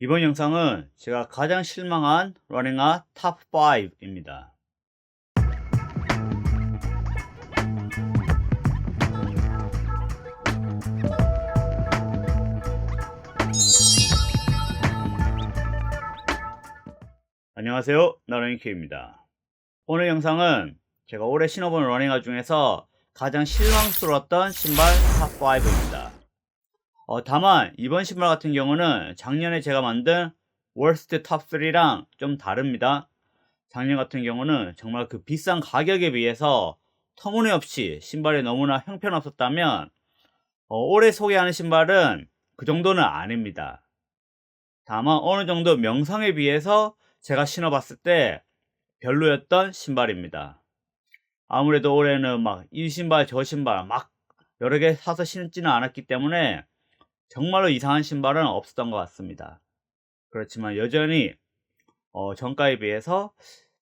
이번 영상은 제가 가장 실망한 러닝화 탑 5입니다. 안녕하세요, 나러닝큐입니다. 오늘 영상은 제가 올해 신어본 러닝화 중에서 가장 실망스러웠던 신발 탑 5입니다. 다만 이번 신발 같은 경우는 작년에 제가 만든 월스트 탑 3랑 좀 다릅니다. 작년 같은 경우는 정말 그 비싼 가격에 비해서 터무니없이 신발이 너무나 형편없었다면 올해 소개하는 신발은 그 정도는 아닙니다. 다만 어느 정도 명성에 비해서 제가 신어봤을 때 별로였던 신발입니다. 아무래도 올해는 막 이 신발 저 신발 막 여러 개 사서 신지는 않았기 때문에 정말로 이상한 신발은 없었던 것 같습니다. 그렇지만 여전히 정가에 비해서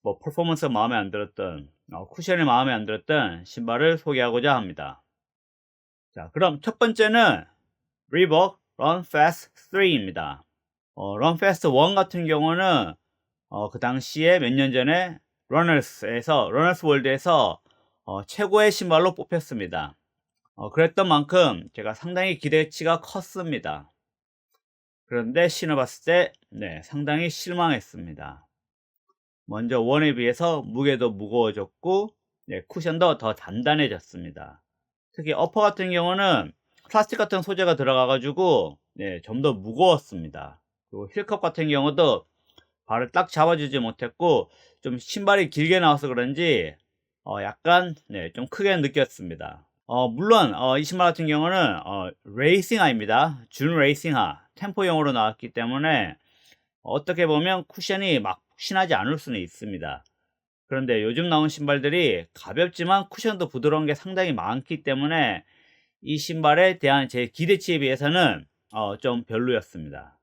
퍼포먼스가 마음에 안 들었던 쿠션이 마음에 안 들었던 신발을 소개하고자 합니다. 자, 그럼 첫 번째는 리복 Run Fast 3입니다. Run Fast 1 같은 경우는 그 당시에 몇 년 전에 러너스 월드에서 최고의 신발로 뽑혔습니다. 그랬던 만큼 제가 상당히 기대치가 컸습니다. 그런데 신어봤을 때 상당히 실망했습니다. 먼저 원에 비해서 무게도 무거워졌고 쿠션도 더 단단해졌습니다. 특히 어퍼 같은 경우는 플라스틱 같은 소재가 들어가 가지고 좀 더 무거웠습니다. 그리고 힐컵 같은 경우도 발을 딱 잡아주지 못했고 좀 신발이 길게 나와서 그런지 약간 좀 크게 느꼈습니다. 물론 이 신발 같은 경우는 레이싱화입니다. 준 레이싱화 템포용으로 나왔기 때문에 어떻게 보면 쿠션이 막 푹신하지 않을 수는 있습니다. 그런데 요즘 나온 신발들이 가볍지만 쿠션도 부드러운 게 상당히 많기 때문에 이 신발에 대한 제 기대치에 비해서는 좀 별로였습니다.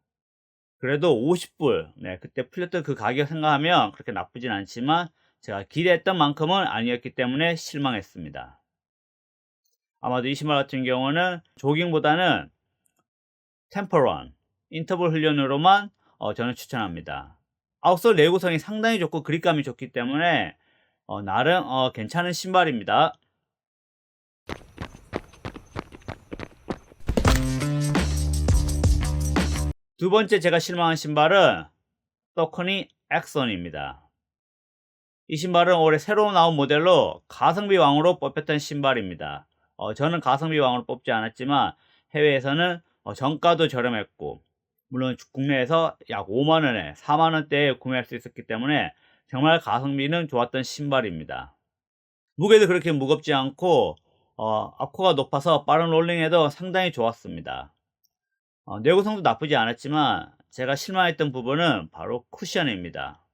그래도 50불 그때 풀렸던 그 가격 생각하면 그렇게 나쁘진 않지만 제가 기대했던 만큼은 아니었기 때문에 실망했습니다. 아마도 이 신발 같은 경우는 조깅보다는 템포런 인터벌 훈련으로만 저는 추천합니다. 아웃솔 내구성이 상당히 좋고 그립감이 좋기 때문에 나름 괜찮은 신발입니다. 두 번째 제가 실망한 신발은 서커니 액선입니다. 이 신발은 올해 새로 나온 모델로 가성비 왕으로 뽑혔던 신발입니다. 저는 가성비 왕으로 뽑지 않았지만 해외에서는 정가도 저렴했고 물론 국내에서 약 5만원에 4만원대에 구매할 수 있었기 때문에 정말 가성비는 좋았던 신발입니다. 무게도 그렇게 무겁지 않고 앞코가 높아서 빠른 롤링에도 상당히 좋았습니다. 내구성도 나쁘지 않았지만 제가 실망했던 부분은 바로 쿠션입니다.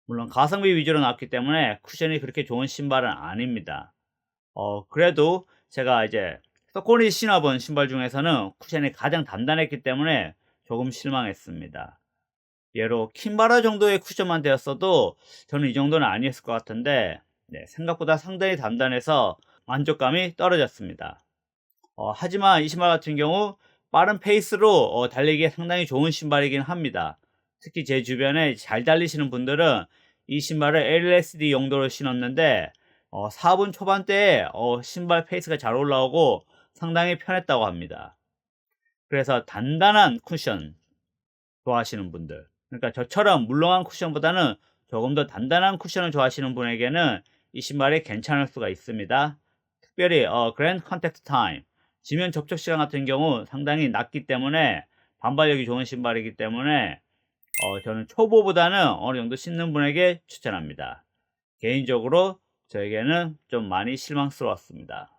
물론 가성비 위주로 나왔기 때문에 쿠션이 그렇게 좋은 신발은 아닙니다. 그래도 제가 이제 서코니 신어본 신발 중에서는 쿠션이 가장 단단했기 때문에 조금 실망했습니다. 예로 킴바라 정도의 쿠션만 되었어도 저는 이 정도는 아니었을 것 같은데 생각보다 상당히 단단해서 만족감이 떨어졌습니다. 하지만 이 신발 같은 경우 빠른 페이스로 달리기에 상당히 좋은 신발이긴 합니다. 특히 제 주변에 잘 달리시는 분들은 이 신발을 LSD 용도로 신었는데 4분 초반대에 신발 페이스가 잘 올라오고 상당히 편했다고 합니다. 그래서 단단한 쿠션 좋아하시는 분들, 그러니까 저처럼 물렁한 쿠션보다는 조금 더 단단한 쿠션을 좋아하시는 분에게는 이 신발이 괜찮을 수가 있습니다. 특별히 그랜드 컨택트 타임, 지면 접촉 시간 같은 경우 상당히 낮기 때문에 반발력이 좋은 신발이기 때문에 저는 초보보다는 어느 정도 신는 분에게 추천합니다. 개인적으로 저에게는 좀 많이 실망스러웠습니다.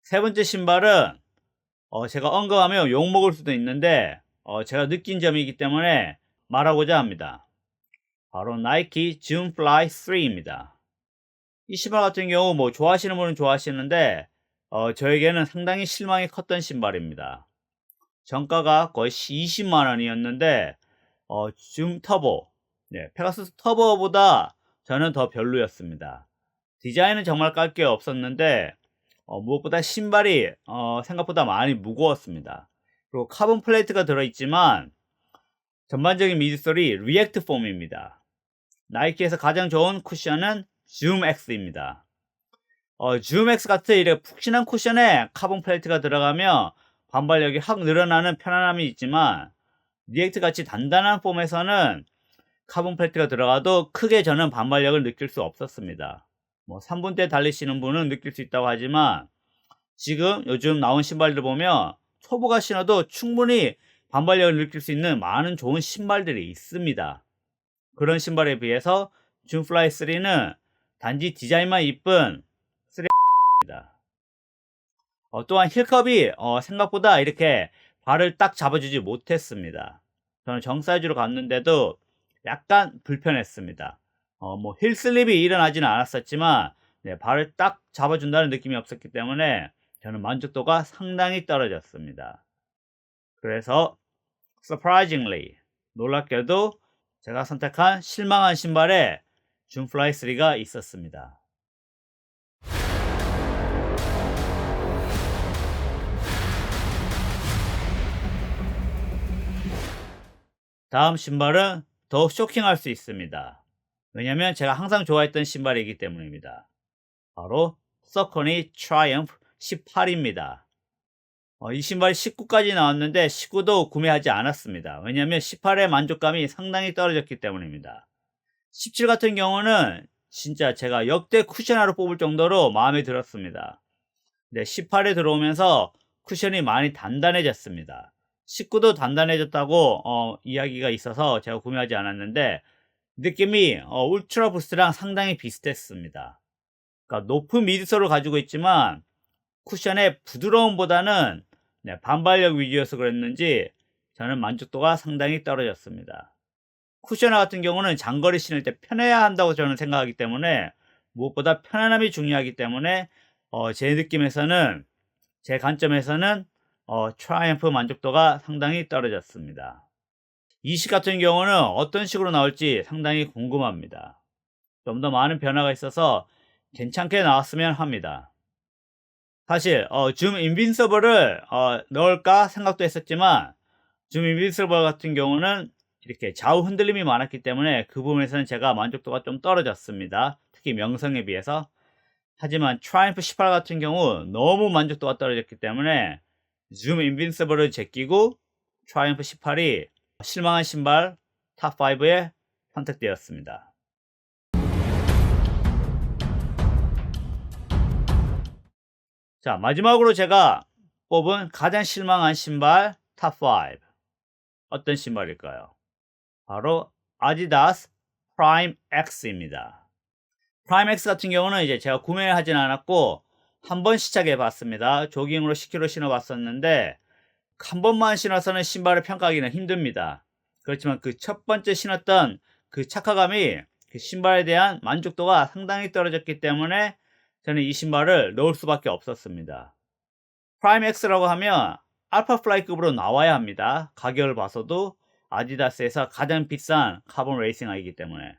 세 번째 신발은 제가 언급하면 욕먹을 수도 있는데 제가 느낀 점이기 때문에 말하고자 합니다. 바로 나이키 줌 플라이 3입니다. 이 신발 같은 경우 뭐 좋아하시는 분은 좋아하시는데 저에게는 상당히 실망이 컸던 신발입니다. 정가가 거의 20만 원이었는데 줌 터보, 페가수스 터보보다 저는 더 별로였습니다. 디자인은 정말 깔 게 없었는데 무엇보다 신발이 생각보다 많이 무거웠습니다. 그리고 카본 플레이트가 들어있지만 전반적인 미드솔이 리액트 폼입니다. 나이키에서 가장 좋은 쿠션은 줌X입니다. 줌X 같은 이렇게 푹신한 쿠션에 카본 플레이트가 들어가면 반발력이 확 늘어나는 편안함이 있지만 리액트 같이 단단한 폼에서는 카본 플레이트가 들어가도 크게 저는 반발력을 느낄 수 없었습니다. 3분대 달리시는 분은 느낄 수 있다고 하지만 지금 요즘 나온 신발들 보면 초보가 신어도 충분히 반발력을 느낄 수 있는 많은 좋은 신발들이 있습니다. 그런 신발에 비해서 줌플라이 3는 단지 디자인만 이쁜 3입니다. 또한 힐컵이 생각보다 이렇게 발을 딱 잡아주지 못했습니다. 저는 정사이즈로 갔는데도 약간 불편했습니다. 힐슬립이 일어나지는 않았었지만 발을 딱 잡아준다는 느낌이 없었기 때문에 저는 만족도가 상당히 떨어졌습니다. 그래서 surprisingly 놀랍게도 제가 선택한 실망한 신발에 줌플라이 3가 있었습니다. 다음 신발은 더욱 쇼킹할 수 있습니다. 왜냐면 제가 항상 좋아했던 신발이기 때문입니다. 바로 서커니 트라이엄프 18입니다. 이 신발이 19까지 나왔는데 19도 구매하지 않았습니다. 왜냐면 18의 만족감이 상당히 떨어졌기 때문입니다. 17 같은 경우는 진짜 제가 역대 쿠션화로 뽑을 정도로 마음에 들었습니다. 18에 들어오면서 쿠션이 많이 단단해졌습니다. 19도 단단해졌다고 이야기가 있어서 제가 구매하지 않았는데 느낌이 울트라 부스트랑 상당히 비슷했습니다. 그러니까 높은 미드솔을 가지고 있지만 쿠션의 부드러움보다는 반발력 위주여서 그랬는지 저는 만족도가 상당히 떨어졌습니다. 쿠션화 같은 경우는 장거리 신을 때 편해야 한다고 저는 생각하기 때문에 무엇보다 편안함이 중요하기 때문에 제 느낌에서는 제 관점에서는 트라이엄프 만족도가 상당히 떨어졌습니다. 20 같은 경우는 어떤 식으로 나올지 상당히 궁금합니다. 좀 더 많은 변화가 있어서 괜찮게 나왔으면 합니다. 사실 줌 인빈서블을 넣을까 생각도 했었지만 줌 인빈서블 같은 경우는 이렇게 좌우 흔들림이 많았기 때문에 그 부분에서는 제가 만족도가 좀 떨어졌습니다. 특히 명성에 비해서. 하지만 트라이엄프 18 같은 경우 너무 만족도가 떨어졌기 때문에 줌 인빈서블을 제끼고 트라이엄프 18이 실망한 신발 탑5에 선택되었습니다. 자, 마지막으로 제가 뽑은 가장 실망한 신발 탑5 어떤 신발일까요? 바로 아디다스 프라임 X입니다. 프라임 X 같은 경우는 이제 제가 구매하진 않았고 한 번 시착해 봤습니다. 조깅으로 10km 신어 봤었는데 한 번만 신어서는 신발을 평가하기는 힘듭니다. 그렇지만 그 첫 번째 신었던 그 착화감이 그 신발에 대한 만족도가 상당히 떨어졌기 때문에 저는 이 신발을 넣을 수밖에 없었습니다. 프라임 X라고 하면 알파플라이급으로 나와야 합니다. 가격을 봐서도 아디다스에서 가장 비싼 카본 레이싱화이기 때문에.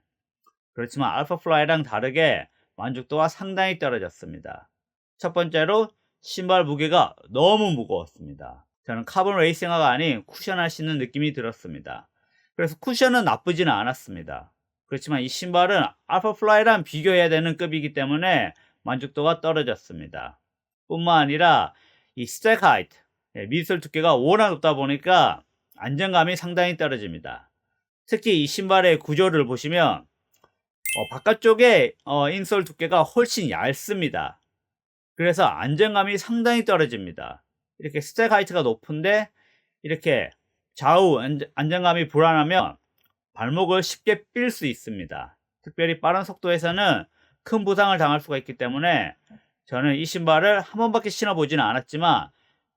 그렇지만 알파플라이랑 다르게 만족도가 상당히 떨어졌습니다. 첫 번째로 신발 무게가 너무 무거웠습니다. 저는 카본 레이싱화가 아닌 쿠션화 신는 느낌이 들었습니다. 그래서 쿠션은 나쁘지는 않았습니다. 그렇지만 이 신발은 알파플라이랑 비교해야 되는 급이기 때문에 만족도가 떨어졌습니다. 뿐만 아니라 이 스택 하이트, 미드솔 두께가 워낙 높다 보니까 안정감이 상당히 떨어집니다. 특히 이 신발의 구조를 보시면 바깥쪽에 인솔 두께가 훨씬 얇습니다. 그래서 안정감이 상당히 떨어집니다. 이렇게 스택 하이트가 높은데 이렇게 좌우 안정감이 불안하면 발목을 쉽게 삘 수 있습니다. 특별히 빠른 속도에서는 큰 부상을 당할 수가 있기 때문에 저는 이 신발을 한 번밖에 신어보지는 않았지만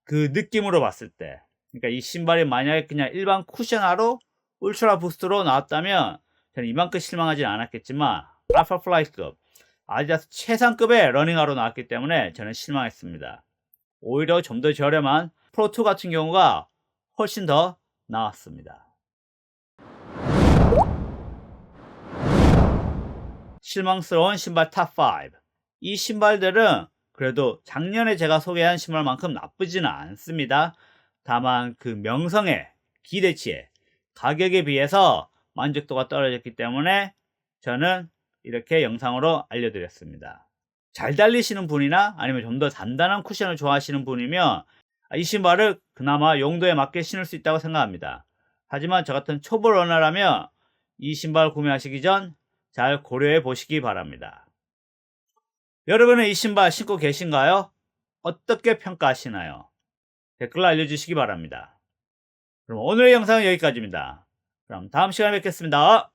그 느낌으로 봤을 때, 그러니까 이 신발이 만약에 그냥 일반 쿠션화로 울트라 부스트로 나왔다면 저는 이만큼 실망하지는 않았겠지만 알파플라이급 아디다스 최상급의 러닝화로 나왔기 때문에 저는 실망했습니다. 오히려 좀 더 저렴한 프로2 같은 경우가 훨씬 더 나았습니다. 실망스러운 신발 탑5. 이 신발들은 그래도 작년에 제가 소개한 신발만큼 나쁘지는 않습니다. 다만 그 명성에, 기대치에, 가격에 비해서 만족도가 떨어졌기 때문에 저는 이렇게 영상으로 알려드렸습니다. 잘 달리시는 분이나 아니면 좀 더 단단한 쿠션을 좋아하시는 분이면 이 신발을 그나마 용도에 맞게 신을 수 있다고 생각합니다. 하지만 저 같은 초보 러너라면 이 신발 구매하시기 전 잘 고려해 보시기 바랍니다. 여러분은 이 신발 신고 계신가요? 어떻게 평가하시나요? 댓글로 알려주시기 바랍니다. 그럼 오늘의 영상은 여기까지입니다. 그럼 다음 시간에 뵙겠습니다.